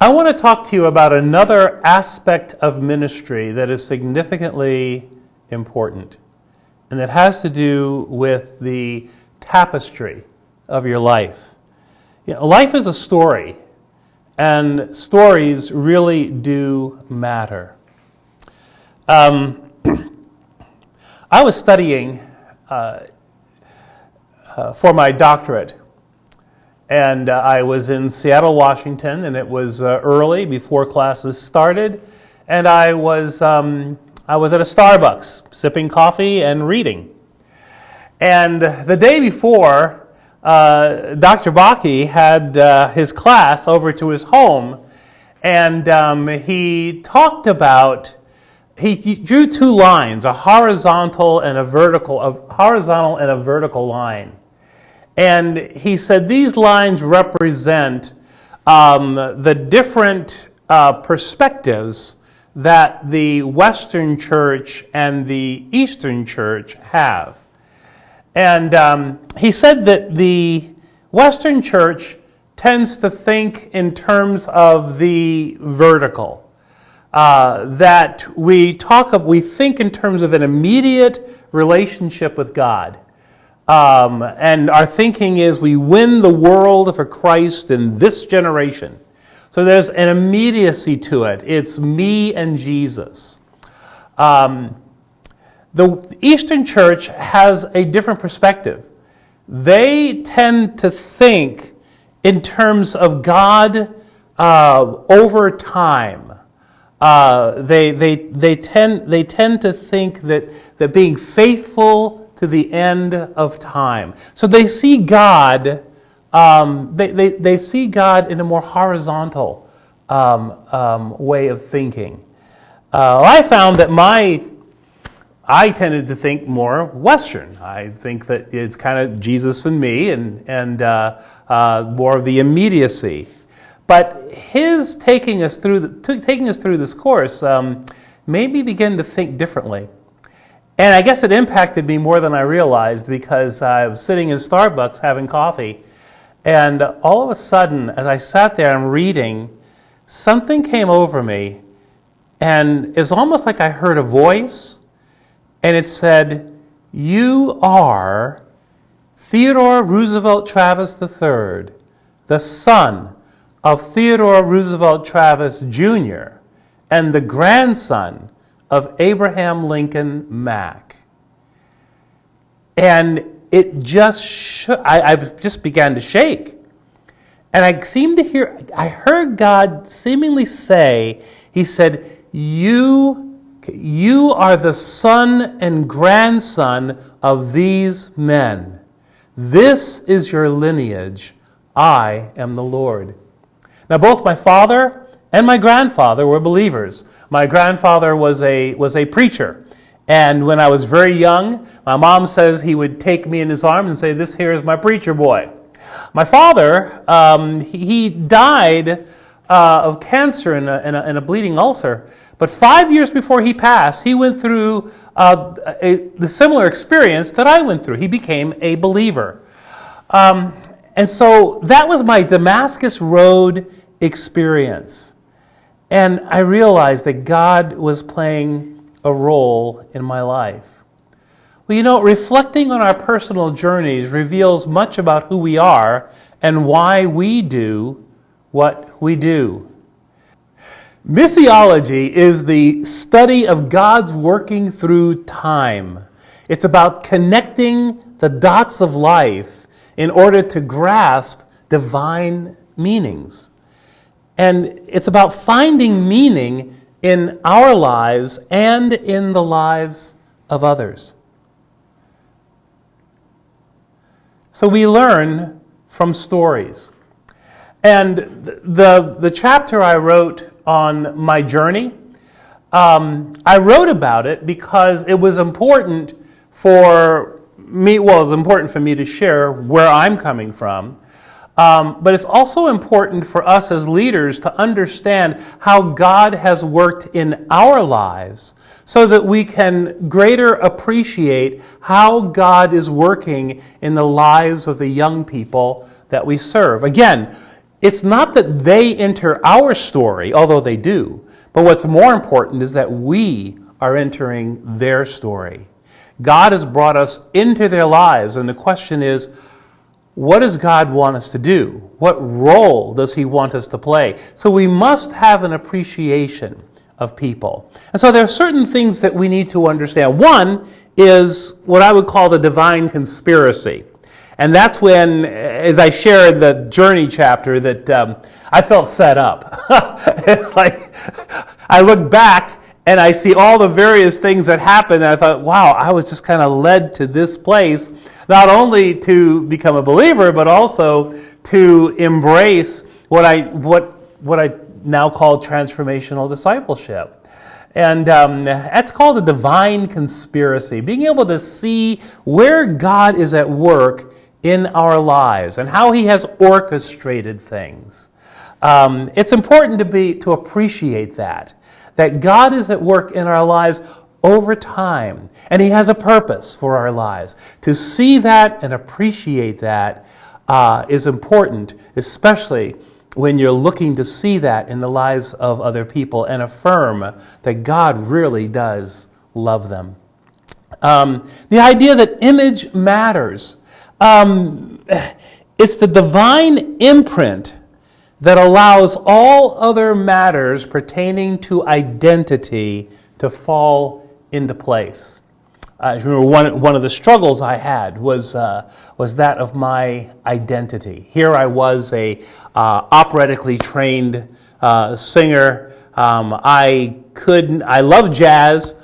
I want to talk to you about another aspect of ministry that is significantly important, and that has to do with the tapestry of your life. Life is a story, and stories really do matter. I was studying for my doctorate, and I was in Seattle, Washington, and it was early before classes started, and I was at a Starbucks sipping coffee and reading. And the day before, Dr. Baki had his class over to his home, and he talked about, he drew two lines, a horizontal and a vertical line. And he said these lines represent the different perspectives that the Western Church and the Eastern Church have. And he said that the Western Church tends to think in terms of the vertical. That we think in terms of an immediate relationship with God. And our thinking is we win the world for Christ in this generation. So there's an immediacy to it. It's me and Jesus. The Eastern Church has a different perspective. They tend to think in terms of God over time. They tend to think that being faithful to the end of time. So they see God. They see God in a more horizontal way of thinking. I found that I tended to think more Western. I think that it's kind of Jesus and me, and more of the immediacy. But his taking us through this course made me begin to think differently. And I guess it impacted me more than I realized, because I was sitting in Starbucks having coffee, and all of a sudden, as I sat there and reading, something came over me, and it was almost like I heard a voice, and it said, "You are Theodore Roosevelt Travis III, the son of Theodore Roosevelt Travis Jr., and the grandson of Abraham Lincoln Mack." And it just I just began to shake. And I heard God seemingly say, he said, you are the son and grandson of these men. This is your lineage. I am the Lord. Now both my father and my grandfather were believers. My grandfather was a preacher. And when I was very young, my mom says he would take me in his arms and say, "This here is my preacher boy." My father, he died of cancer in a bleeding ulcer. But 5 years before he passed, he went through the similar experience that I went through. He became a believer. And so that was my Damascus Road experience. And I realized that God was playing a role in my life. Well, reflecting on our personal journeys reveals much about who we are and why we do what we do. Missiology is the study of God's working through time. It's about connecting the dots of life in order to grasp divine meanings. And it's about finding meaning in our lives and in the lives of others. So we learn from stories. And the chapter I wrote on my journey, I wrote about it because it was important for me. Well, it was important for me to share where I'm coming from. But it's also important for us as leaders to understand how God has worked in our lives so that we can greater appreciate how God is working in the lives of the young people that we serve. Again, it's not that they enter our story, although they do, but what's more important is that we are entering their story. God has brought us into their lives, and the question is, what does God want us to do? What role does He want us to play? So we must have an appreciation of people. And so there are certain things that we need to understand. One is what I would call the divine conspiracy. And that's when, as I shared the journey chapter, that I felt set up. It's like I look back and I see all the various things that happened, and I thought, wow, I was just kind of led to this place, not only to become a believer, but also to embrace what I now call transformational discipleship. And that's called the divine conspiracy, being able to see where God is at work in our lives and how He has orchestrated things. It's important to appreciate that God is at work in our lives over time, and He has a purpose for our lives. To see that and appreciate that is important, especially when you're looking to see that in the lives of other people and affirm that God really does love them. The idea that image matters. It's the divine imprint that allows all other matters pertaining to identity to fall into place. I remember one of the struggles I had was that of my identity. Here I was a operatically trained singer. I love jazz,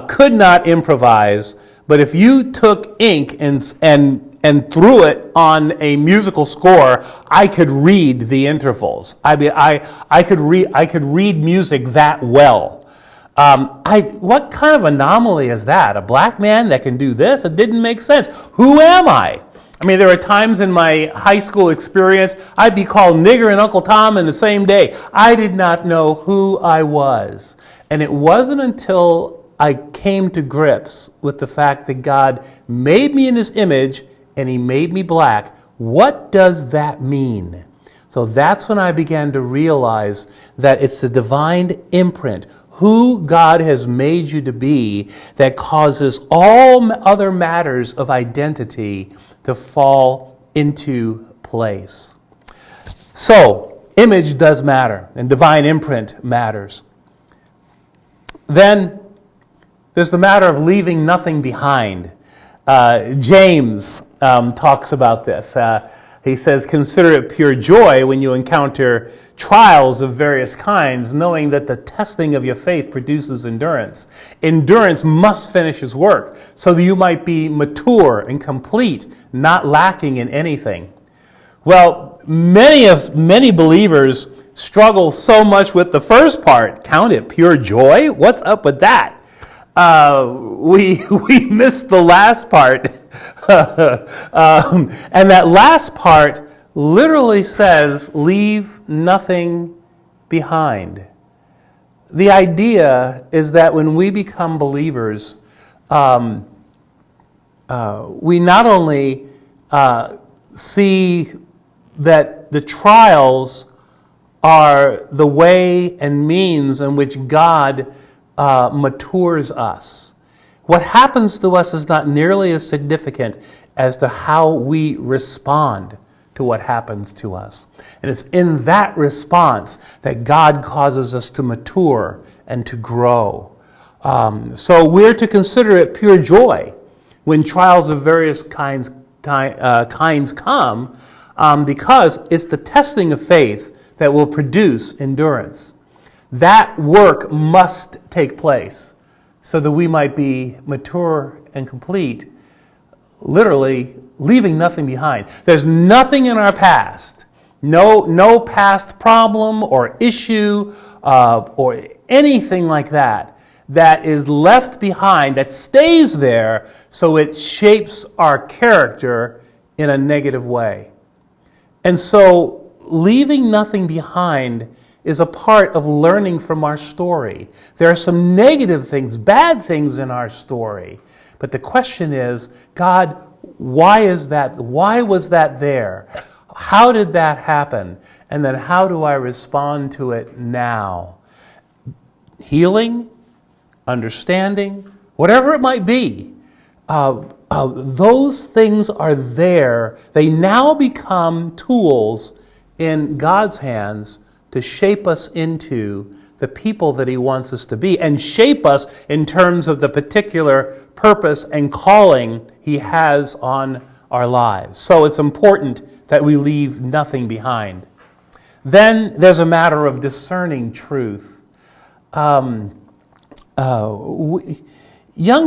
could not improvise, but if you took ink and threw it on a musical score, I could read the intervals. I could read music that well. What kind of anomaly is that? A black man that can do this? It didn't make sense. Who am I? I mean, there were times in my high school experience I'd be called nigger and Uncle Tom in the same day. I did not know who I was. And it wasn't until I came to grips with the fact that God made me in His image and He made me black. What does that mean? So that's when I began to realize that it's the divine imprint, who God has made you to be, that causes all other matters of identity to fall into place. So, image does matter, and divine imprint matters. Then, there's the matter of leaving nothing behind. James talks about this. He says, consider it pure joy when you encounter trials of various kinds, knowing that the testing of your faith produces endurance. Endurance must finish its work, so that you might be mature and complete, not lacking in anything. Well, many believers struggle so much with the first part. Count it pure joy? What's up with that? We missed the last part. And that last part literally says, leave nothing behind. The idea is that when we become believers, we not only see that the trials are the way and means in which God matures us. What happens to us is not nearly as significant as to how we respond to what happens to us. And it's in that response that God causes us to mature and to grow. So we're to consider it pure joy when trials of various kinds come, because it's the testing of faith that will produce endurance. That work must take place so that we might be mature and complete, literally leaving nothing behind. There's nothing in our past, no past problem or issue or anything like that is left behind, that stays there so it shapes our character in a negative way. And so leaving nothing behind is a part of learning from our story. There are some negative things, bad things in our story. But the question is, God, why is that? Why was that there? How did that happen? And then how do I respond to it now? Healing, understanding, whatever it might be, those things are there. They now become tools in God's hands to shape us into the people that He wants us to be, and shape us in terms of the particular purpose and calling He has on our lives. So it's important that we leave nothing behind. Then there's a matter of discerning truth. Young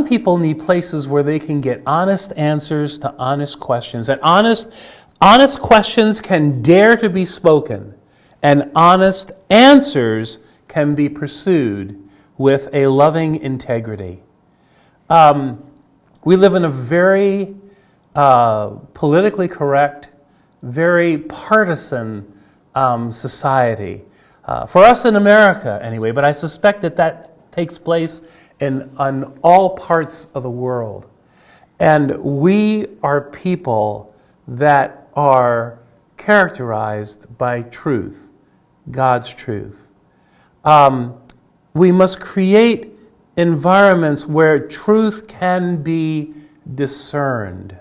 people need places where they can get honest answers to honest questions. And honest questions can dare to be spoken. And honest answers can be pursued with a loving integrity. We live in a very politically correct, very partisan society. For us in America, anyway, but I suspect that takes place on all parts of the world. And we are people that are characterized by truth, God's truth. We must create environments where truth can be discerned.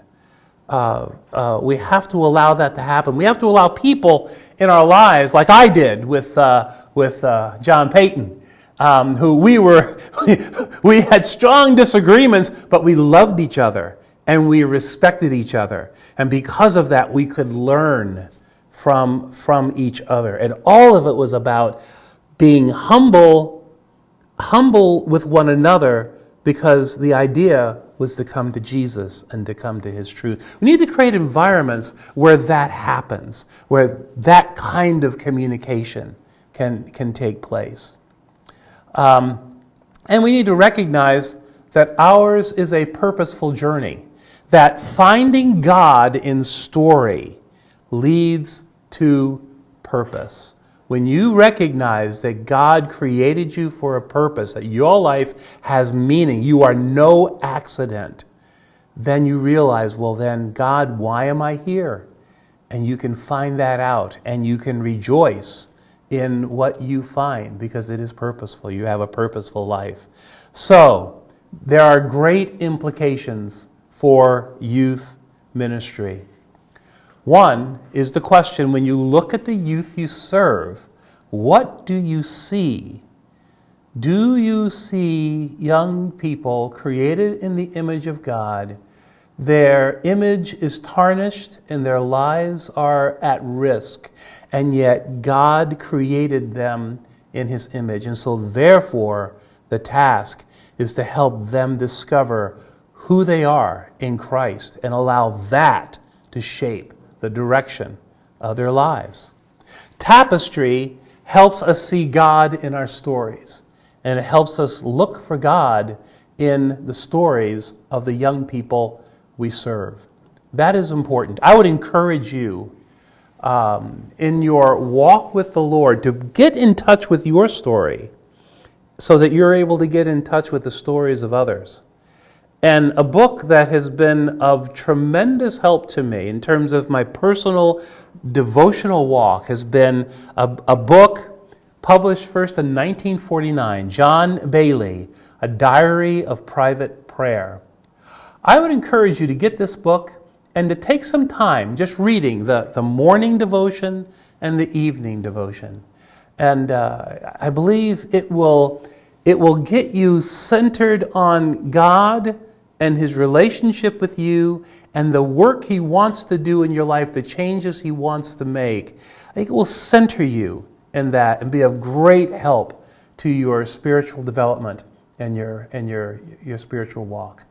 We have to allow that to happen. We have to allow people in our lives, like I did with John Payton, who we had strong disagreements, but we loved each other and we respected each other, and because of that, we could learn from each other. And all of it was about being humble with one another, because the idea was to come to Jesus and to come to His truth. We need to create environments where that happens, where that kind of communication can take place. And we need to recognize that ours is a purposeful journey, that finding God in story leads to purpose. When you recognize that God created you for a purpose, that your life has meaning, you are no accident, then you realize, well then, God, why am I here? And you can find that out, and you can rejoice in what you find, because it is purposeful. You have a purposeful life. So, there are great implications for youth ministry. One is the question, when you look at the youth you serve, what do you see? Do you see young people created in the image of God? Their image is tarnished and their lives are at risk, and yet God created them in His image. And so therefore, the task is to help them discover who they are in Christ and allow that to shape the direction of their lives. Tapestry helps us see God in our stories, and it helps us look for God in the stories of the young people we serve. That is important. I would encourage you in your walk with the Lord to get in touch with your story so that you're able to get in touch with the stories of others. And a book that has been of tremendous help to me in terms of my personal devotional walk has been a book published first in 1949, John Bailey, A Diary of Private Prayer. I would encourage you to get this book and to take some time just reading the morning devotion and the evening devotion. And I believe it will get you centered on God and His relationship with you and the work He wants to do in your life, the changes He wants to make. I think it will center you in that and be of great help to your spiritual development and your spiritual walk.